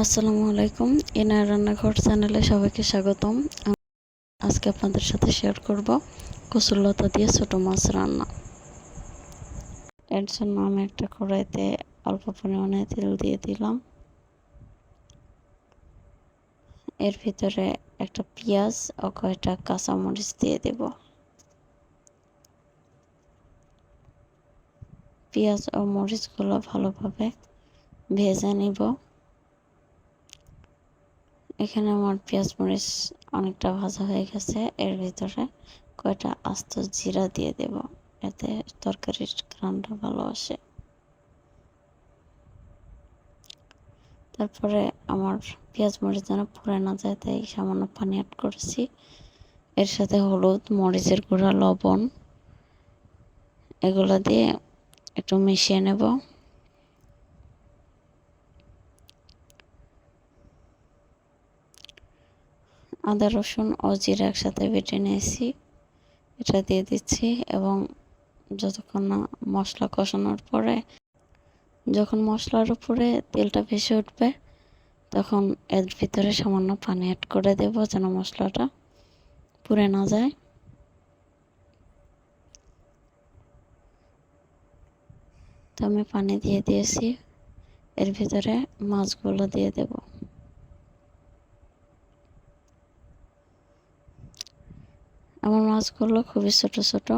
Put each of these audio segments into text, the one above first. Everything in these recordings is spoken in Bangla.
আসসালামু আলাইকুম। এনার রান্নাঘর চ্যানেলে সবাইকে স্বাগতম। আজকে আপনাদের সাথে শেয়ার করব কচুর লতা দিয়ে ছোট মাছ রান্না। এর জন্য আমি একটা কড়াইতে অল্প পরিমাণে তেল দিয়ে দিলাম। এর ভিতরে একটা পেঁয়াজ ও কয়েকটা কাঁচামরিচ দিয়ে দেব। পেঁয়াজ ও মরিচগুলো ভালোভাবে ভেজে নিব। এখানে আমার পেঁয়াজ মরিচ অনেকটা ভাজা হয়ে গেছে। এর ভিতরে কয়টা আস্ত জিরা দিয়ে দেব, এতে তরকারির ঘ্রাণটা ভালো আসে। তারপরে আমার পেঁয়াজ মরিচ যেন পুড়ে না যায় তাই সামান্য পানি অ্যাড করেছি। এর সাথে হলুদ, মরিচের গুঁড়া, লবণ এগুলো দিয়ে একটু মিশিয়ে নেব। আদা, রসুন ও জিরা একসাথে বেটে নিয়েছি, এটা দিয়ে দিচ্ছি এবং যতক্ষণ না মশলা কষানোর পরে যখন মশলার উপরে তেলটা ভেসে উঠবে তখন এর ভিতরে সামান্য পানি অ্যাড করে দেব যেন মশলাটা পুড়ে না যায়। তো আমি পানি দিয়ে দিয়েছি, এর ভিতরে মাছগুলো দিয়ে দেব। আমার মাছগুলো খুবই ছোট ছোট,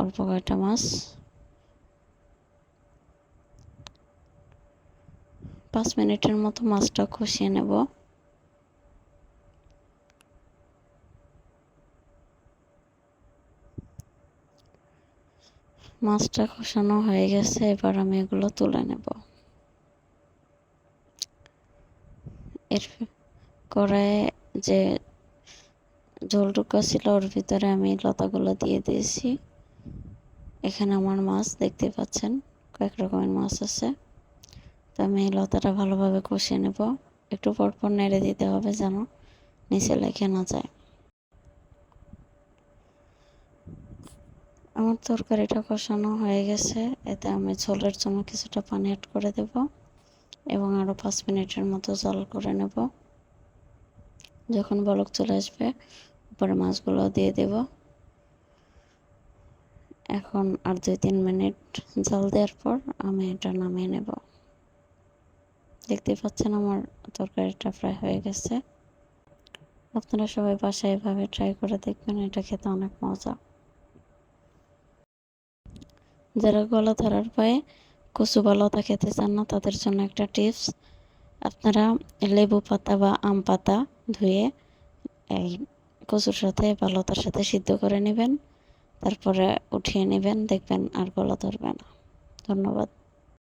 অল্প কয়েকটা মাছ। 5 মিনিটের মতো মাছটা কষিয়ে নেব। মাছটা কষানো হয়ে গেছে, এবার আমি এগুলো তুলে নেব। এর কড়াইয়ে যে ঝোলটুকু ছিল ওর ভিতরে আমি লতাগুলো দিয়ে দিয়েছি। এখানে আমার মাছ দেখতে পাচ্ছেন কয়েক রকমের মাছ আছে। তো আমি এই লতাটা ভালোভাবে কষিয়ে নেব। একটু পরপর নেড়ে দিতে হবে যেন নিচে লেগে না যায়। আমার তরকারিটা কষানো হয়ে গেছে, এতে আমি ঝোলের জন্য কিছুটা পানি অ্যাড করে দেব এবং আরও 5 মিনিটের মতো জাল করে নেব। যখন বলক চলে আসবে উপরে মাছগুলো দিয়ে দেব। এখন আর 2-3 মিনিট জাল দেওয়ার পর আমি এটা নামিয়ে নেব। দেখতে পাচ্ছেন আমার তরকারিটা প্রায় হয়ে গেছে। আপনারা সবাই বাসায় এভাবে ট্রাই করে দেখবেন, এটা খেতে অনেক মজা। যারা গলা ধরার ভয়ে কচু বা লতা খেতে চান না তাদের জন্য একটা টিপস, আপনারা লেবু পাতা বা আম পাতা ধুয়ে এই কচুর সাথে বা লতার সাথে সিদ্ধ করে নেবেন, তারপরে উঠিয়ে নেবেন, দেখবেন আর গলা ধরবে না। ধন্যবাদ।